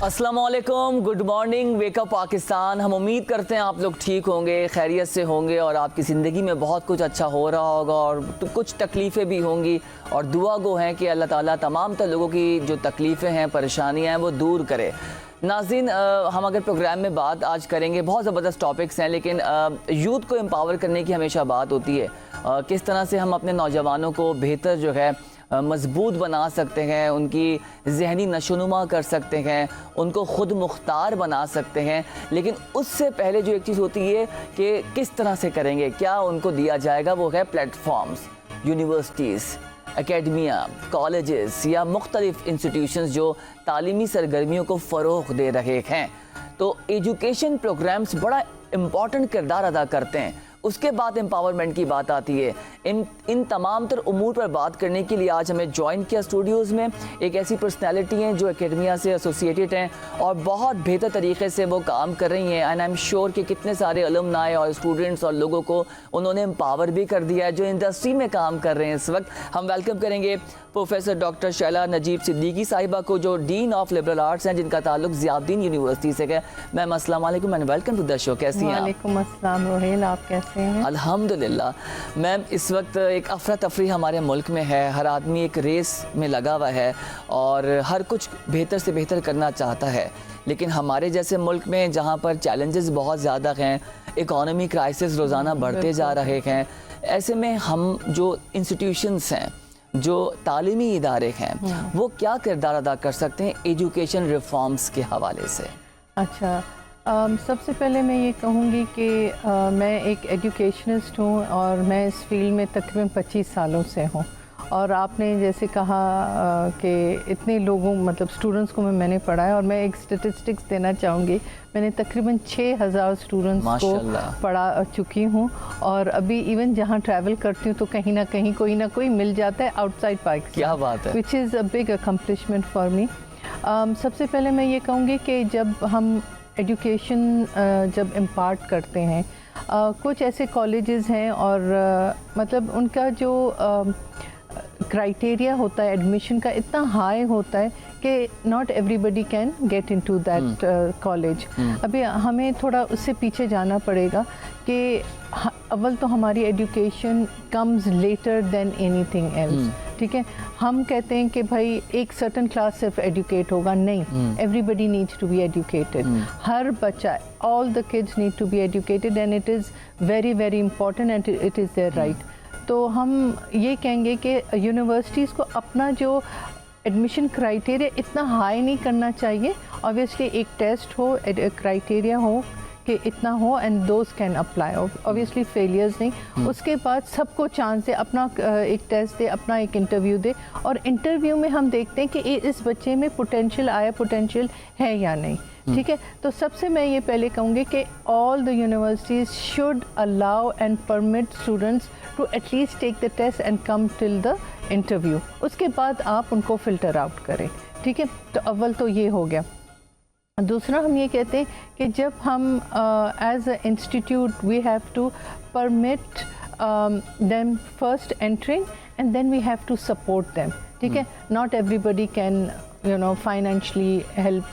अस्सलाम वालेकुम, good morning, wake up Pakistan. हम उम्मीद करते हैं आप लोग ठीक होंगे, खैरियत से होंगे और आपकी ज़िंदगी में बहुत कुछ अच्छा हो रहा होगा और कुछ तकलीफ़ें भी होंगी और दुआ गो हैं कि अल्लाह ताला तमाम तर लोगों की जो तकलीफ़ें हैं, परेशानियां हैं वो दूर करे। नाज़रीन, हम अगर प्रोग्राम में बात आज करेंगे, बहुत ज़बरदस्त टॉपिक्स हैं, लेकिन यूथ को एम्पावर करने की हमेशा बात होती है। किस तरह से हम अपने नौजवानों को बेहतर जो है मजबूत बना सकते हैं, उनकी ज़हनी नशोनुमा कर सकते हैं, उनको ख़ुद मुख्तार बना सकते हैं। लेकिन उससे पहले जो एक चीज़ होती है कि किस तरह से करेंगे, क्या उनको दिया जाएगा, वो है प्लेटफॉर्म्स, यूनिवर्सिटीज़, एकेडमिया, कॉलेजेस या मुख्तलिफ़ इंस्टीट्यूशंस जो तालीमी सरगर्मियों को फ़रोग़ दे रहे हैं। तो एजुकेशन प्रोग्राम्स बड़ा इम्पॉर्टेंट किरदार अदा करते हैं। उसके बाद एम्पावरमेंट की बात आती है। इन तमाम तर उमूर पर बात करने के लिए आज हमें ज्वाइन किया स्टूडियोज़ में एक ऐसी पर्सनैलिटी हैं जो एकेडमिया से एसोसिएटेड हैं और बहुत बेहतर तरीके से वो काम कर रही हैं। एंड आई एम श्योर कि कितने सारे अलुमनाई और स्टूडेंट्स और लोगों को उन्होंने एम्पावर भी कर दिया है जो इंडस्ट्री में काम कर रहे हैं इस वक्त। हम वेलकम करेंगे प्रोफेसर डॉक्टर शैला नजीब सिद्दीकी साहिबा को, जो डीन ऑफ लिबरल आर्ट्स हैं, जिनका ताल्लुक ज़ियाउद्दीन यूनिवर्सिटी से है। मैम अस्सलाम वालेकुम and welcome to the show. कैसी हैं आप? वालेकुम अस्सलाम रोहेल, आप कैसे हैं? अल्हम्दुलिल्लाह। मैम, इस वक्त एक अफरा तफरी हमारे मुल्क में है, हर आदमी एक रेस में लगा हुआ है और हर कुछ बेहतर से बेहतर करना चाहता है। लेकिन हमारे जैसे मुल्क में जहाँ पर चैलेंजेस बहुत ज़्यादा हैं, इकॉनमी क्राइसिस रोज़ाना बढ़ते जा रहे हैं, ऐसे में हम जो इंस्टीट्यूशंस हैं, जो तालीमी इदारे हैं, वो क्या किरदार अदा कर सकते हैं एजुकेशन रिफॉर्म्स के हवाले से? अच्छा, सबसे पहले मैं ये कहूँगी कि मैं एक एजुकेशनिस्ट हूँ और मैं इस फील्ड में तकरीबन 25 सालों से हूँ। और आपने जैसे कहा कि इतने लोगों मतलब स्टूडेंट्स को मैंने पढ़ाया और मैं एक स्टेटिस्टिक्स देना चाहूँगी। मैंने तकरीबन 6000 स्टूडेंट्स को पढ़ा चुकी हूँ और अभी इवन जहाँ ट्रैवल करती हूँ तो कहीं ना कहीं कोई ना कोई मिल जाता है आउटसाइड पाकिस्तान। क्या बात है! Which is a big accomplishment for me. सबसे पहले मैं ये कहूँगी कि जब हम एजुकेशन जब इम्पार्ट करते हैं, कुछ ऐसे कॉलेजेस हैं और मतलब उनका जो क्राइटेरिया होता है एडमिशन का इतना हाई होता है कि not everybody can get into that college. अभी हमें थोड़ा उससे पीछे जाना पड़ेगा कि अव्वल तो हमारी education comes later than anything else. ठीक है, हम कहते हैं कि भाई एक सर्टन क्लास सिर्फ एजुकेट होगा, नहीं, everybody needs to be educated. हर बच्चा, all the kids need to be educated and it is very very important and it is there right. तो हम ये कहेंगे कि यूनिवर्सिटीज़ को अपना जो एडमिशन क्राइटेरिया इतना हाई नहीं करना चाहिए। ऑब्वियसली एक टेस्ट हो, क्राइटेरिया हो कि इतना हो and those can apply, obviously failures नहीं। उसके बाद सबको चांस दे, अपना एक टेस्ट दे, अपना एक इंटरव्यू दे और इंटरव्यू में हम देखते हैं कि इस बच्चे में पोटेंशियल आया, पोटेंशियल है या नहीं। ठीक है, तो सबसे मैं ये पहले कहूँगी कि all the universities should allow and permit students to at least take the test and come till the interview. उसके बाद आप उनको फ़िल्टर आउट करें। ठीक है, तो अव्वल तो ये हो गया। दूसरा हम ये कहते हैं कि जब हम as a institute we have to permit them first entering and then we have to support them. ठीक है, not everybody can financially help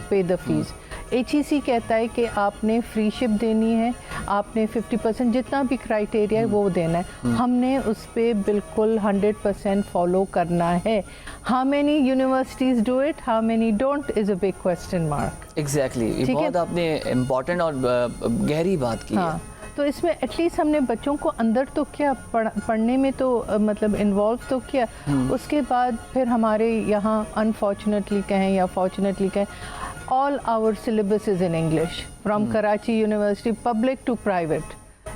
pay the fees. HEC कहता है कि आपने फ्री शिप देनी है, आपने 50% जितना भी क्राइटेरिया है वो देना है। हमने उस पर बिल्कुल 100% फॉलो करना है। How many universities do it, how many don't is a big question mark. Exactly, ये बहुत आपने इम्पोर्टेंट और गहरी बात की है। तो इसमें एटलीस्ट हमने बच्चों को अंदर तो क्या पढ़ने में तो मतलब इन्वॉल्व तो किया। उसके बाद फिर हमारे यहाँ अनफॉर्चुनेटली कहें या फॉर्चुनेटली कहें, all our syllabus is in English from Karachi university, public to private,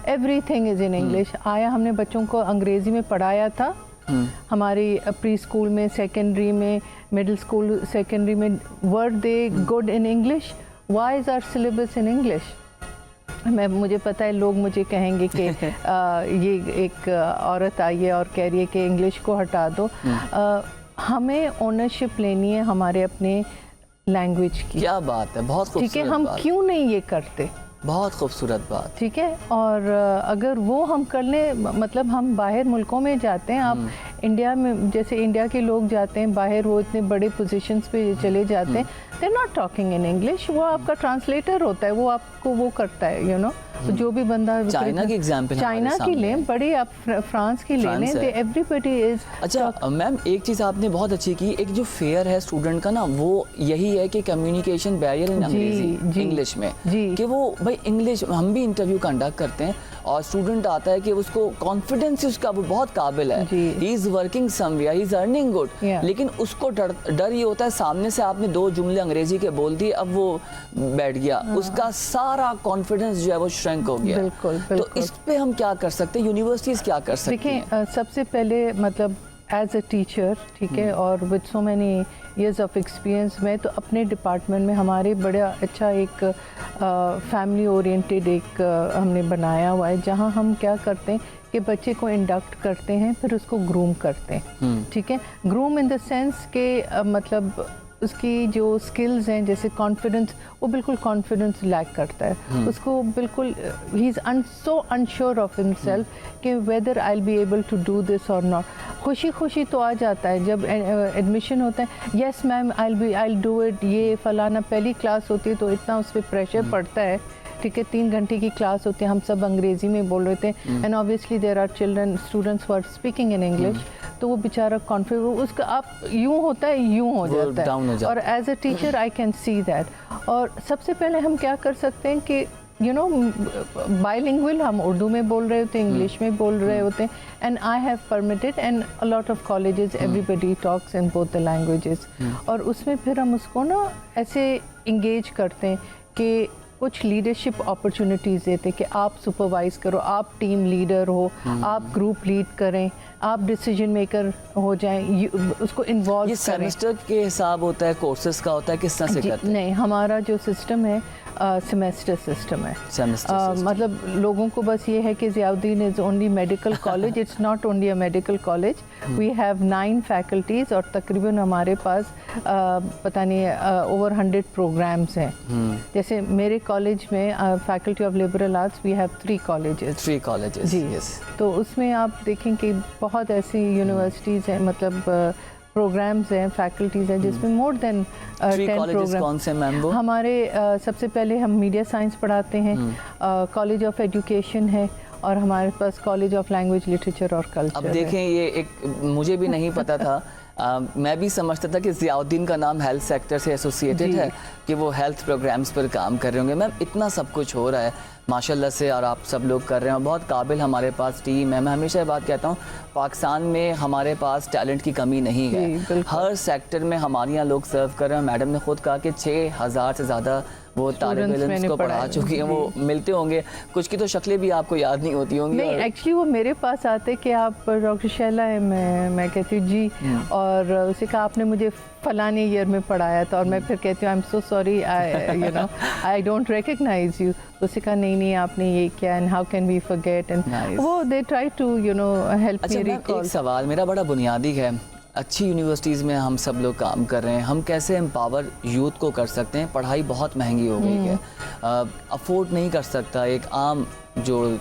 everything is in English. आया हमने बच्चों को अंग्रेज़ी में पढ़ाया था हमारी प्री स्कूल में, सेकेंडरी में, मिडिल स्कूल, सेकेंडरी में, were they good in English? Why is our syllabus in English? मुझे पता है लोग मुझे कहेंगे कि ये एक औरत आई है और कह रही है कि इंग्लिश को हटा दो। हमें ओनरशिप लेनी है हमारे अपने लैंग्वेज की। क्या बात है, बहुत खूबसूरत। ठीक है, हम क्यों नहीं ये करते? बहुत खूबसूरत बात। ठीक है, और अगर वो हम कर लें, मतलब हम बाहर मुल्कों में जाते हैं, आप इंडिया में जैसे इंडिया के लोग जाते हैं बाहर, वो इतने बड़े पोजीशंस पे चले जाते हैं, they are not talking in English, वो आपका ट्रांसलेटर होता है, वो आपको वो करता है, यू नो। तो जो भी बंदा, चाइना की एग्जांपल, चाइना की लें, बड़े आप फ्रांस की ले लें, एवरीबॉडी इज। अच्छा मैम, एक चीज़ आपने बहुत अच्छी की, एक जो फेयर है स्टूडेंट का ना, वो यही है कि कम्युनिकेशन बैरियर इन अंग्रेजी, इंग्लिश में, कि वो भाई इंग्लिश, हम भी इंटरव्यू कंडक्ट करते हैं और स्टूडेंट आता है कि उसको कॉन्फिडेंस उसका, वो बहुत काबिल है, he is working somewhere, he is earning good, लेकिन उसको डर ये होता है, सामने से आपने 2 जुमले अंग्रेजी के बोल दिए, अब वो बैठ गया, उसका सारा कॉन्फिडेंस जो है वो श्रिंक हो गया। बिल्कुल। तो इस पे हम क्या कर सकते हैं, यूनिवर्सिटीज क्या कर सकती हैं? देखिए, सबसे पहले मतलब एज अ टीचर, ठीक है, और with so many years of experience, मैं तो अपने डिपार्टमेंट में हमारे बड़ा अच्छा एक फैमिली ओरिएंटेड एक हमने बनाया हुआ है, जहाँ हम क्या करते हैं कि बच्चे को इंडक्ट करते हैं, फिर उसको ग्रूम करते हैं, ठीक है। ग्रूम इन द सेंस के मतलब उसकी जो स्किल्स हैं, जैसे कॉन्फिडेंस, वो बिल्कुल कॉन्फिडेंस लैक करता है, उसको बिल्कुल ही is so unsure of himself कि whether I will be able to do this और नॉट। खुशी खुशी तो आ जाता है जब एडमिशन होता है, yes ma'am I will do it, ये फलाना, पहली क्लास होती है तो इतना उस पर प्रेशर पड़ता है, ठीक है, 3 घंटे की क्लास होती है, हम सब अंग्रेजी में बोल रहे थे, and obviously there are children students who are speaking in English, तो वो बेचारा कॉन्फिडेंस उसका आप यूँ होता है, यूँ हो जाता है, और as a teacher I can see that. और सबसे पहले हम क्या कर सकते हैं कि यू नो बाइलिंगुअल, हम उर्दू में बोल रहे होते हैं, इंग्लिश में बोल रहे होते हैं, and I have permitted, and a lot of colleges everybody talks in both the languages, और उसमें फिर हम उसको ना ऐसे इंगेज करते हैं कि कुछ लीडरशिप अपॉर्चुनिटीज़ देते कि आप सुपरवाइज करो, आप टीम लीडर हो, आप ग्रुप लीड करें, आप डिसीजन मेकर हो जाएं, उसको इन्वॉल्व करें। ये सेमेस्टर के हिसाब होता है, कोर्सेज का होता है, किस तरह से करते हैं? नहीं, हमारा जो सिस्टम है सेमेस्टर सिस्टम है। मतलब लोगों को बस ये है कि Ziauddin is only medical college, it's not only a medical college, we have 9 faculties, और तकरीबन हमारे पास पता नहीं ओवर 100 प्रोग्राम्स हैं। जैसे मेरे कॉलेज में faculty of liberal arts we have 3 colleges जी, तो उसमें आप देखें कि बहुत ऐसी यूनिवर्सिटीज़ हैं, मतलब प्रोग्राम्स हैं, फैकल्टीज़ हैं, जिसमें मोर देन 10 प्रोग्राम। कौन से मैम? हमारे सबसे पहले हम मीडिया साइंस पढ़ाते हैं, कॉलेज ऑफ एजुकेशन है, और हमारे पास कॉलेज ऑफ लैंग्वेज, लिटरेचर और कल्चर। अब देखें, ये एक मुझे भी नहीं पता था, मैं भी समझता था कि ज़ियाउद्दीन का नाम हेल्थ सेक्टर से एसोसिएटेड है, कि वो हेल्थ प्रोग्राम्स पर काम कर रहे होंगे। मैम, इतना सब कुछ हो रहा है माशाल्लाह से, और आप सब लोग कर रहे हैं, बहुत काबिल हमारे पास टीम है। मैं हमेशा ये बात कहता हूँ, पाकिस्तान में हमारे पास टैलेंट की कमी नहीं है, हर सेक्टर में हमारे यहाँ लोग सर्व कर रहे हैं। मैडम ने खुद कहा कि 6000 से ज़्यादा वो तालिब इल्म को पढ़ा चुकी हैं, वो मिलते होंगे, कुछ की तो शक्लें भी आपको याद नहीं होती होंगी। नहीं, एक्चुअली वो मेरे पास आते कि आप डॉक्टर शैला है, मैं कहती हूँ जी, और उसे कहा आपने मुझे फलाने ईयर में पढ़ाया था, और मैं फिर कहती हूँ I am so sorry, I don't recognize you. उसे कहा नहीं आपने ये किया, and how can we forget, and वो they try to help me recall. एक सवाल मेरा बड़ा बुनियादी है, अच्छी यूनिवर्सिटीज़ में हम सब लोग काम कर रहे हैं, हम कैसे एम्पावर यूथ को कर सकते हैं? पढ़ाई बहुत महंगी हो गई है, अफोर्ड नहीं कर सकता एक आम जो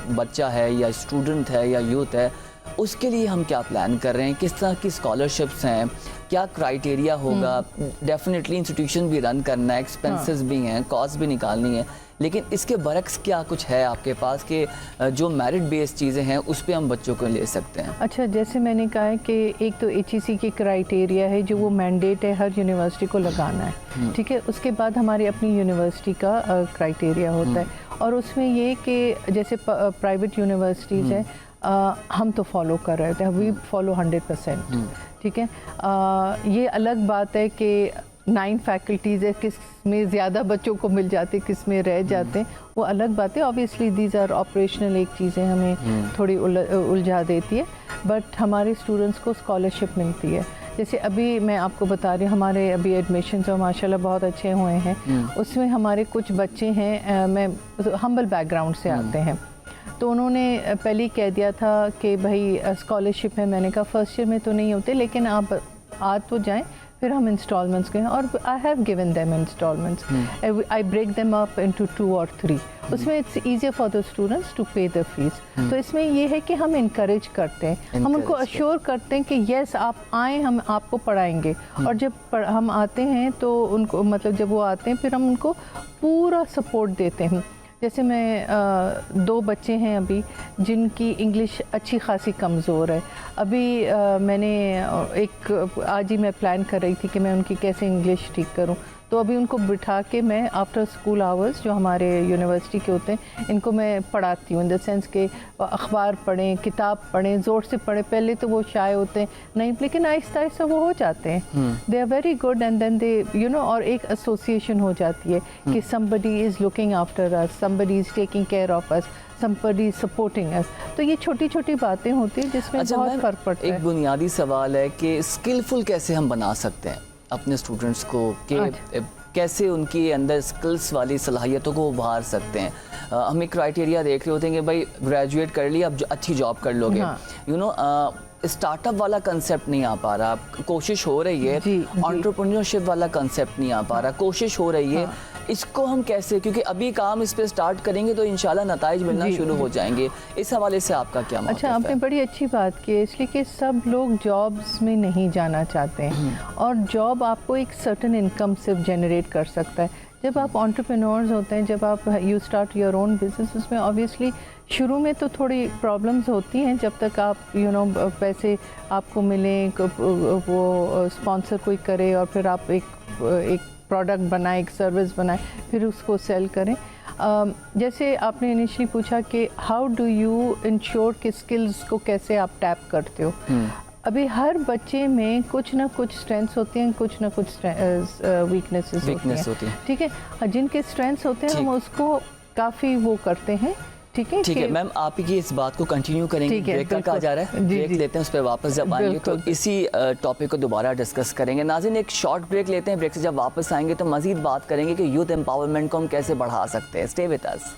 बच्चा है या स्टूडेंट है या यूथ है, उसके लिए हम क्या प्लान कर रहे हैं? किस तरह की स्कॉलरशिप्स हैं, क्या क्राइटेरिया होगा? डेफिनेटली इंस्टीट्यूशन भी रन करना है, एक्सपेंसेस भी हैं, कॉस्ट भी निकालनी है, लेकिन इसके बरक्स क्या कुछ है आपके पास कि जो मेरिट बेस्ड चीज़ें हैं उस पर हम बच्चों को ले सकते हैं? अच्छा, जैसे मैंने कहा है कि एक तो HEC की क्राइटेरिया है, जो वो मैंडेट है हर यूनिवर्सिटी को लगाना है, ठीक है। उसके बाद हमारी अपनी यूनिवर्सिटी का क्राइटेरिया होता है, और उसमें ये कि जैसे प्राइवेट यूनिवर्सिटीज़ हैं, हम तो फॉलो कर रहे थे, वी फॉलो 100%, ठीक है। ये अलग बात है कि 9 फैकल्टीज़ है, किस में ज़्यादा बच्चों को मिल जाते, किस में रह जाते हैं, वो अलग बात है। ऑब्वियसली दीज आर ऑपरेशनल, एक चीज़ें हमें थोड़ी उलझा देती है, बट हमारे स्टूडेंट्स को स्कॉलरशिप मिलती है। जैसे अभी मैं आपको बता रही हूँ, हमारे अभी एडमिशन्स और माशाल्लाह बहुत अच्छे हुए हैं, उसमें हमारे कुछ बच्चे हैं, मैं हम्बल बैकग्राउंड से आते हैं, तो उन्होंने पहले ही कह दिया था कि भाई स्कॉलरशिप है। मैंने कहा फर्स्ट ईयर में तो नहीं होते, लेकिन आप आ तो जाएं, फिर हम इंस्टॉलमेंट्स के और I have given them installments, I break them up into 2 और 3, उसमें it's easier for the students to pay the fees. तो इसमें ये है कि हम इनकरेज करते हैं, हम उनको अश्योर करते हैं कि यस आप आएँ, हम आपको पढ़ाएंगे। और जब हम आते हैं तो उनको मतलब जब वो आते हैं फिर हम उनको पूरा सपोर्ट देते हैं। जैसे मैं 2 बच्चे हैं अभी जिनकी इंग्लिश अच्छी खासी कमज़ोर है। अभी मैंने आज ही मैं प्लान कर रही थी कि मैं उनकी कैसे इंग्लिश ठीक करूं, तो अभी उनको बिठा के मैं आफ्टर स्कूल आवर्स जो हमारे यूनिवर्सिटी के होते हैं इनको मैं पढ़ाती हूँ, इन द सेंस के अखबार पढ़ें, किताब पढ़ें, ज़ोर से पढ़ें। पहले तो वो शाय होते हैं नहीं, लेकिन आहिस्ता आहिस्ता वो हो जाते हैं, they are very good and then they you know, और एक एसोसिएशन हो जाती है कि somebody is looking after us, somebody is taking care of us, somebody is supporting us। तो ये छोटी छोटी बातें होती हैं जिसमें बहुत फ़र्क पड़ता है। एक बुनियादी सवाल है कि स्किलफुल कैसे हम बना सकते हैं अपने स्टूडेंट्स को, कि कैसे उनके अंदर स्किल्स वाली सलाहियतों को उभार सकते हैं। हम एक क्राइटेरिया देख रहे होते हैं कि भाई ग्रेजुएट कर लिया अब अच्छी जॉब कर लोगे, यू नो स्टार्टअप वाला कंसेप्ट नहीं आ पा रहा, कोशिश हो रही है, एंटरप्रेन्योरशिप वाला कंसेप्ट नहीं आ पा रहा, कोशिश हो रही है। इसको हम कैसे, क्योंकि अभी काम इस पे स्टार्ट करेंगे तो इंशाल्लाह नताइज मिलना शुरू हो जाएंगे, इस हवाले से आपका क्या मौक़िफ़ अच्छा, है? आपने बड़ी अच्छी बात की है, इसलिए कि सब लोग जॉब्स में नहीं जाना चाहते हैं और जॉब आपको एक सर्टेन इनकम से जनरेट कर सकता है। जब आप एंटरप्रेन्योर्स होते हैं, जब आप you start your own business, उसमें ऑब्वियसली शुरू में तो थोड़ी प्रॉब्लम्स होती हैं जब तक आप यू नो पैसे आपको मिलें, वो स्पॉन्सर कोई करे और फिर आप एक प्रोडक्ट बनाए, एक सर्विस बनाए, फिर उसको सेल करें। जैसे आपने इनिशियली पूछा कि हाउ डू यू इंश्योर कि स्किल्स को कैसे आप टैप करते हो। अभी हर बच्चे में कुछ ना कुछ स्ट्रेंथ्स होते हैं, कुछ ना कुछ वीकनेसेस होती हैं, ठीक है। जिनके स्ट्रेंथ्स होते हैं हम उसको काफ़ी वो करते हैं, ठीक है मैम, आप की इस बात को कंटिन्यू करेंगे। ब्रेक का कहा जा रहा है, ब्रेक लेते हैं, उस पर वापस जब आएंगे तो इसी टॉपिक को दोबारा डिस्कस करेंगे। नाज़रीन, एक शॉर्ट ब्रेक लेते हैं, ब्रेक से जब वापस आएंगे तो मज़ीद बात करेंगे कि यूथ एम्पावरमेंट को हम कैसे बढ़ा सकते हैं। Stay with us.